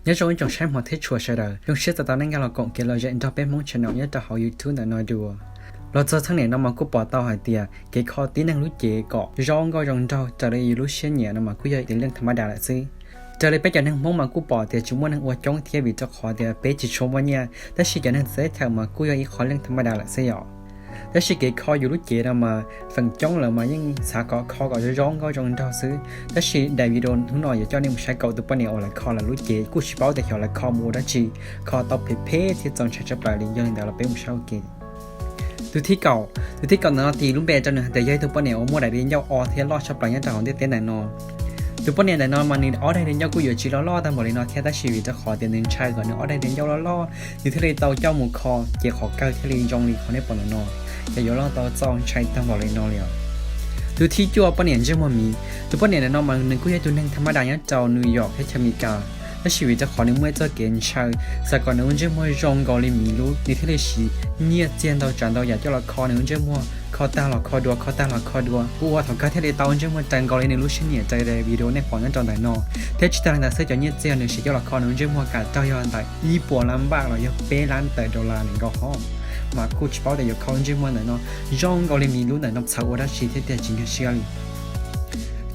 nhớ trong trong sáng một thế chùa sẽ đời trong sáng tao nên nghe là cộng kia là dạy cho bé mong channel nào nhớ cho họ YouTube để nói đùa lo cho tháng này nó mà cũng bỏ tao hỏi tiền cái kho tí năng lúc chế cọ rong coi rong trâu trở đây lúc xe nhẹ nó mà cũng dạy đến lên thầm đà lại xí trở đây bé cho nên mong mà cũng bỏ tiền chúng muốn uống trong thiết bị cho khó tiền bé chỉ số bao nhiêuแต่สิ่งนั้นเสียแถวมากูยังอีกขอเรื่องธรรมดาละเสียแต่สิ่งที่ขออยู่รู้เจนะมาฝั่งจ้องแล้วมายังสาก็ขอก็จะร้องก็จงเท่าซื้อแต่สิ่งใดวิดีโอทุกหน่อยอย่าเจ้าเนี่ยมันใช้เก่าตัวปนเนี่ยเอาละขอละรู้เจกูชิบเอาแต่ขอละขอมูดัชชีขอตอบเพย์ที่จงใช้จับปลายลิ้นยังเดี๋ยวเราไปมันเช่าเกตตัวที่เก่านั้นตีลุ่มเบจจนแต่ยัยตัวปนเนี่ยเอามูได้เรียนยาวอเทียรอดจับปลายยังจะของเต้นไหนนอนตัวปนเนี่ยแต่นอนมันนี่อ๋อได้เรียนยาวกูอยู่ชีล้อแต่หมดเลยนอนแค่แต่ชีวิตจะขอเดือนหนึ่งใช่ก่อนเนาะอ๋อได้เรียนยาวล้ออยู่ที่เลยเตาเจ้าหมูคอเกี่ยวขอเก้าที่เลยจงลีเขาได้ปนนอนจะยอล้อเตาจองใช้ตั้งหมดเลยนอนเลยตัวที่จั่วปนเนี่ยจะมันมีตัวปนเนี่ยแต่นอนมันหนึ่งกูยังตัวหนึ่งธรรมดาเนี่ยเจ้านิวยอร์กให้ชมิกาและชีวิตจะขอในเมื่อเจอเกณฑ์ชายสก่อนในวันเจ้ามัวจงกอลิมีรู้ในที่เลยชีเนี่ยเจียนเราจันเราอยากจะเราคอในวันเจ้ามัวคอตาเราคอดัวคอตาเราคอดัวกูว่าถอดการที่เลยตาวันเจ้ามัวจันกอลิในรู้ชิ้นเนี่ยใจในวิดีโอในของนั้นจอนไหนนอเทชิตาลันดาเซจะเนี่ยเจียนในชีจะเราคอในวันเจ้ามัวการเจ้าย้อนไตอีปัวลำบากเราอยากเป๊ะล้านแต่ดอลลาร์หนึ่งก็ห้อมมากูชิบเอาแต่อยากคอวันเจ้ามัวไหนนอจงกอลิมีรู้ไหนนอสาวราชีที่แต่จริงเชียร์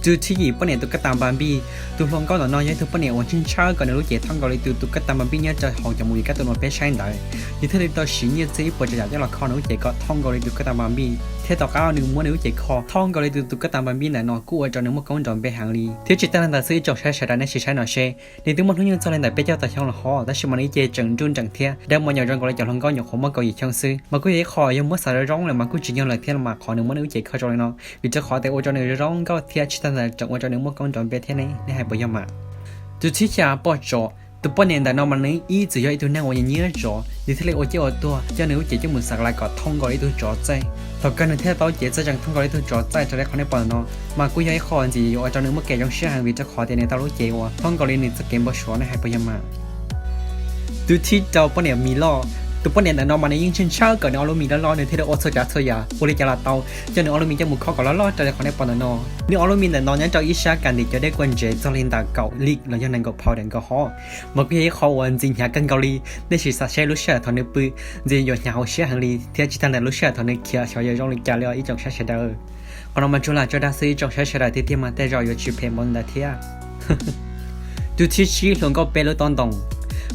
จู่ที่ญี่ปุ่นเนี่ยตุ๊กตาบาร์บี้ตัวฟองก็หล่อนยัยทุกปุ่นเนี่ยวันชิ้นช้าก่อนในรู้เจทั้งเกาหลีตุ๊กตาบาร์บี้เนี่ยจะห่อจมูกกับตัวนวลเป็นใช่ไหมยิ่งถ้าเราต่อสีเนี่ยจะญี่ปุ่นจะอยากจะหลอกคอในรู้เจก็ท่องเกาหลีตุ๊กตาบาร์บี้เท่าต่อก้าวหนึ่งม้วนในรู้เจคอท่องเกาหลีตุ๊กตาบาร์บี้ไหนนอนกู้จนนึกว่าก้อนจอมไปหางลีที่จิตตั้งแต่ซื้อจบใช้ใช้ได้ในใช้หน่อยเช่ในตัวมันทุกอย่างจะเล่นแต่เป็นเจ้าแต่ช่องละห่อแต่ชิมันนี้เจจังจุนจังเทียได้มันอย่างจนเกาหลีจะลงก้อนอย่างของมันเกาหลีช่างซื้อมันก็ยังคอยังมัวสารร้องเลยมันก็จริงอย่างไรเทียมาขอหนึ่งม้วนในรู้เจเขาจอยเนาะวิจะขอแต่โอจนในร้องก็เทียชิตั้งแต่จังว่าจนนึกว่าก้อนจอมไปเทียในให้บ่ยมาจุดที่จะปอดจ่อตัวปนเนี่ยแต่นอนมันนี้อีจะย่อยตัวนั่งวันนี้จ่อดิที่เลยโอเจ้าตัวเจ้าหนูเจ้าจมูกสักลายก็ท่องก่อนไอ้ตัวจ่อใจต่อกันในเทศเต้าเจ้าจะจังท่องก่อนไอ้ตัวจ่อใจจะได้เขาในปอนนอมากูย้ายคอจีอยู่เจ้าหนูเมื่อแกยังเชื่อหางวิจะขอแต่ในเต้ารู้เจ้าท่องก่อนเลยนี่จะเกมบ่ชัวร์ในให้บ่ยมาตัวที่เจ้าปนเนี่ยมีล้อตัวปนเนี่ยแต่นอนมันนี้ยิ่งเช่นเช้าเกิดในอารมณ์มีล้อในที่เราโอเซจ่าเสียบริจาคเต้าเจ้าหนูอารมณ์มีจมูกคอกับล้อจะได้เขาในปอนนอนี่อารมณ์มีแต่นอนยันเจ้าอิชากันดิจะได้กวนเจจะเล่นตาเก่าลีกแล้วยังนั่งกับพาวแดงก็ฮอเมื่อกี้เขาวันจริงหากันเกาหลีในชีสเชลุเชียทอนในปืนเจียหยาวเชียหังลีเทียจิตันในลุเชียทอนในเขียชาวเยองลิจาเลียอีจงชาเชดาพอเรามาจุฬาจะได้ซื้อจงชาเชดาที่มาแต่เราอยู่ชิเพมอนดาเทียดูที่ชีหลงก็เป็นลุตอนตง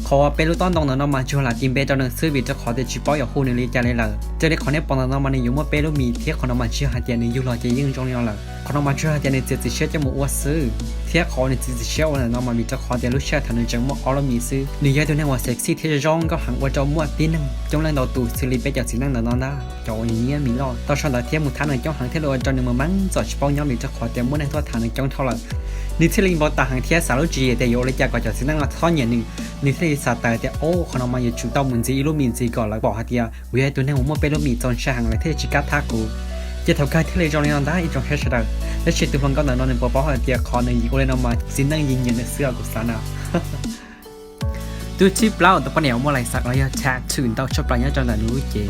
ขอเป็นลูกต้นตรงนั้นมาจุฬาทีมเบจนั้นซื้อวิจะขอเดชิปอยคู่ในลิจาเลยล่ะจะได้ขอในปอนนั้นมาในอยู่เมื่อเป็นลูกมีเทียขอนมาเชื่อหาเจนอยู่รอจะยิ่งจงยองล่ะขอนมาเชื่อหาเจนจะติเชื่อจะมั่วซื้อเทียขอในจะเชื่อวันนั้นมามีจะขอเดลูเชื่อทันจังมั่วออลมีซื้อนี่ยัยตัวนั้นว่าเซ็กซี่ที่จะร้องก็หังว่าจะมั่วตีนึงจงเล่นดาวตูสิริเปจากสิ่งนั้นนอนได้จอยอย่างเงี้ยมีรอตอนฉันแต่เทียมุทันในจ้องหังเทโลจนในเมื่อมันจอดชิปอยอมมีจะขอเดมั่วในตัวฐานในจ้องเท่าไหร่นิทลิงบอกตาหางเทียสารจีแต่โยเลยจากก็จะสิ่งนั้นละท่อนอย่างหนึ่งนิทลิสาแต่แต่โอ้ขนมมาอยู่จุดต่อเหมือนจีลูมินจีก่อนแล้วบอกฮะเดียวิไอตัวนี้ผมว่าเป็นลูมินจนช่างเลยที่ชิกาทากูจะทำการที่เลยจงเรียนได้จงแค่เฉยๆและชิดตัวมันก็นอนในปอปอฮะเดียคอในกูเลยนำมาสิ่งนั้นยิงยันในเสื้อกุศลนะตัวชิปเล่าตัวปนเหนียวเมื่อไรสักระยะแชทถึงต่อชอบปลายจนแต่รู้เจ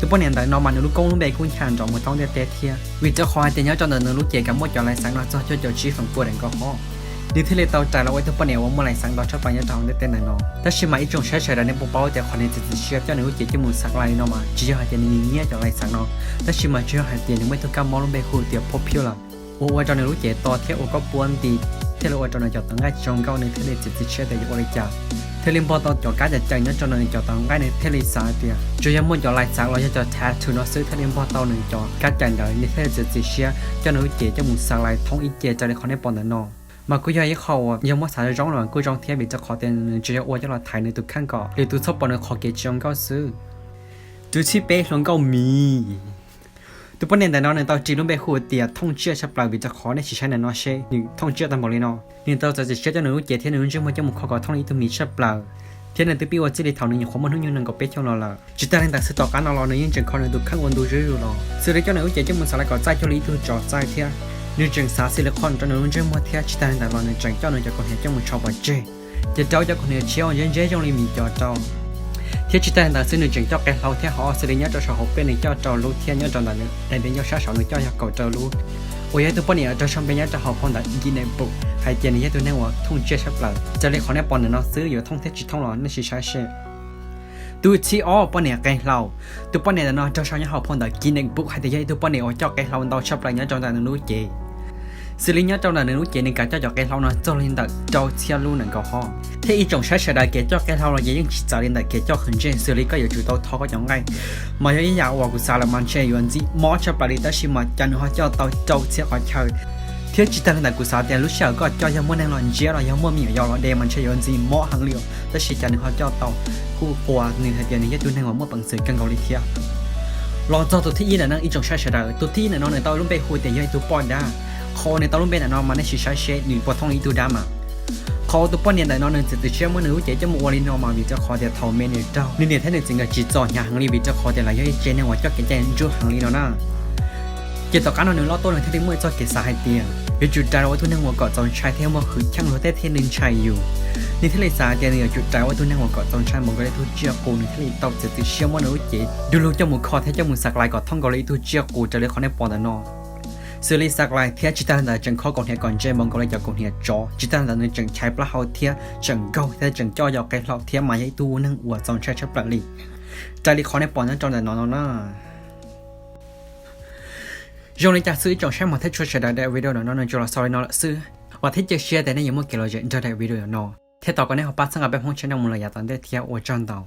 ตัวปนเนี่ยแต่นอนมันรู้กงรู้เบกุ้งชานจอมมือต้องเตะเทียวิจะคอยแต่เนี้ยจนแต่รู้เจกับมดจอไรสังเราจะชี้ฝั่งปวดแดงก็ห่อดีที่เลยเตาใจเราไว้ทุกปนเนี่ยว่าเมื่อไรสังเราชอบปลายจอมได้เต้นไหนนอแต่ชิมาอีจงใช้เฉยๆในปอปอแต่คนในจิตเชื่อเจ้าหนูเจจมูกสักลายนอมาจีหายเตียนนี้เนี่ยจอไรสังนอแต่ชิมาจีหายเตียนไม่ต้องการมองลงไปคู่เตียพบพิวละโอ้ว่าจอหนูเจต่อเที่ยวก็ปวนตีเที่ยวว่าจอหนูจะต้องง่ายจงเก้าในที่เลยจิตเชื่อแต่อยู่อะไรจ้าเทลิมพอตอนจอการจัดใจเนี่ยจนในจอตอนง่ายในเทลิสาเตียจะยังมุ่งจอลายสักเราจะจอแทสทูนอซื้อเทลิมพอตอนหนึ่งจอการจัดใจในเทลิจิตเชื่อจนในเจจะมุ่งสักลายท้องอีเจจะในคอนในปอนนอมากูย้ายเขายังว่าสายร้องหลังกูจองเทียบจะขอเต็นจะโอจะรอถ่ายในตุกข้างก่อหรือตุกชอบปอนขอเกจงก็ซื้อตุชิเป้หลงก็มีตัวปนเนี่ยแต่นอนในตอนจีรุ่งไปหัวเตียท่องเชื่อชับปลายวิจะขอในชิชันในนอเช่หนึ่งท่องเชื่อตามบอกเลยนอนี่ตอนจะเชื่อจะหนูเจเทียนหนูจะมาจะมุขขอท่องอีตัวมีชับปลายเทียนในตัวปีว่าจะได้เท่านึงอย่างความมันหุ่นยนต์นั่งกับเป็ดช่องเราละจิตใจต่างสื่อต่อการนอนในยิ่งจังคอในตุกข้างวันดูเรื่อยๆรอสื่อได้เจ้าหนูเจจะมุสลายก่อใจเจ้าลีตัวจ่อใจเทียนึกจังสาซิลิคอนจนหนูจะมาเทียจิตใจต่างๆในจังเจ้าหนูจะคนเห็นเจ้ามือชอบว่าเจจะเจ้าจะคนเห็นเชี่ยวเย็นเจจงลีมีจ่อเจ้าเทียจิตใจต่างๆสื่อหนึ่งจังเจ้าแกเราเทียหอสื่อเนี้ยจะชอบหอบเป็นในเจ้าเจ้ารู้เทียเนี้ยจนแต่เนี้ยแต่เป็นเจ้าชาชาวในเจ้าอยากเก่าเจ้ารู้โอ้ยตัวปนเนี่ยจะชอบเป็นเนี้ยจะหอบคนแต่ยินในปุกให้ hai tiền này tôi nênว่าthông chế sắp lạiจะเลยขอเนี่ยปอนnóซื้ออยู่ท่องเที่ยวจิตท่องหลอนนั่นสิใช่ใช่ตัวที่อ๋อปอนเนี่ยแกเราตัวปอนเนี่ยเนาะเจ้าชายเนี่ยเขาพอนแต่กินเองปุ๊บให้แต่ยัยตัวปอนเนี่ยเจ้าแกเราเราชับไรเนี่ยเจ้าแต่นู้นเจสิ่งนี้เจ้าแต่นู้นเจในการเจ้าแกเราเนาะเจ้าเล่นแต่เจ้าเชี่ยรู้หนึ่งก็ห้องที่อีจงใช้เฉยๆแกเจ้าแกเราเรายังจิตใจเล่นแต่แกเจ้าขึ้นเจสิ่งนี้ก็อยู่จุดท้อก็ยังไงมาอย่างอยากว่ากูสารมันเชื่อวันที่มอชับไรแต่ชิมาจันหัวเจ้าเจ้าเชี่ยขอเชิญเที่ยวจิตแต่กูสาวแต่รู้เชื่อก็เจ้ายังมั่วแน่นอนเจ้าเรายังมั่วมีอย่างเราเดมันเชื่อวันที่มอหังเลี้ยวแต่ชิจันหัวเจ้าเต่ากูกลัวหนึ่งเดียวนี้ตัวหนึ่งว่ามั่วปังเสือกันเกาหลีเที่ยวรอเจ้าตัวที่ยี่น่ะนั่งอีจงใช้เฉยๆตัวที่น่ะน้องในเต้าลุ่มไปคุยแต่ยัยตัวปอนได้คอในตอนรุ่นเป็นน้องมาในชิชาเชดหนึ่งปวดท้องอีตัวดำอ่ะคอตัวป้อนเนี่ยน้องหนึ่งจะติดเชื้อเมื่อหนึ่งเจ๊จะมัวลินอมาวิจะคอเดียทอมเมนเจ้านี่เนี่ยแท้หนึ่งจริงกับจีจออย่างหังลีวิจะคอเดียหลายย่อยเจเนี่ยว่าเจ้าเกจจูหังลีน้องน่ะเกี่ยวกับการนอนหนึ่งล้อตัวหนึ่งที่เมื่อเจ้าเกศสาให้เตียอยู่จุดใจว่าตัวหนึ่งว่าเกาะจอนชายเที่ยวมาคือช่างรถเต้เทียนหนึ่งชายอยู่ในทะเลสาเตียเนี่ยจุดใจว่าตัวหนึ่งว่าเกาะจอนชายมันก็ได้ทุเจียกูในทะเลเต่าจะติดเชื้อเมื่อหนึ่งเจ๊ดูลูกจมูกคอแท้จมูกสักลายเกาะท่องเกาหลีทุเจียกูจะเรียกเขาในปอนด์นอสื่อลิสักลายเทียจิตานแต่จังข้อก่อนเทียก่อนเจมองก็เลยจากก่อนเทียจอจิตานแต่ในจังใช้ปลาเฮาเทียจังเก้าแต่จังจ่อยอกแกหลอกเทียมาให้ตู้นั่งอวดจองใช้ชับปลาลีใจลิคอในปอนนั้นจองแต่นอนน่ะยงในจากซื้อจองใช้มาเทช่วยเฉยได้วิดีโอนั้นจอร์สซอยนอซื้อว่าที่จะเชียร์แต่ในยังไม่เกี่ยวกับจะได้วิดีโอนอเทียต่อกันในหัวปัสสังกับแบบห้องชั้นนำมูลยาตอนได้เทียอวดจังเตา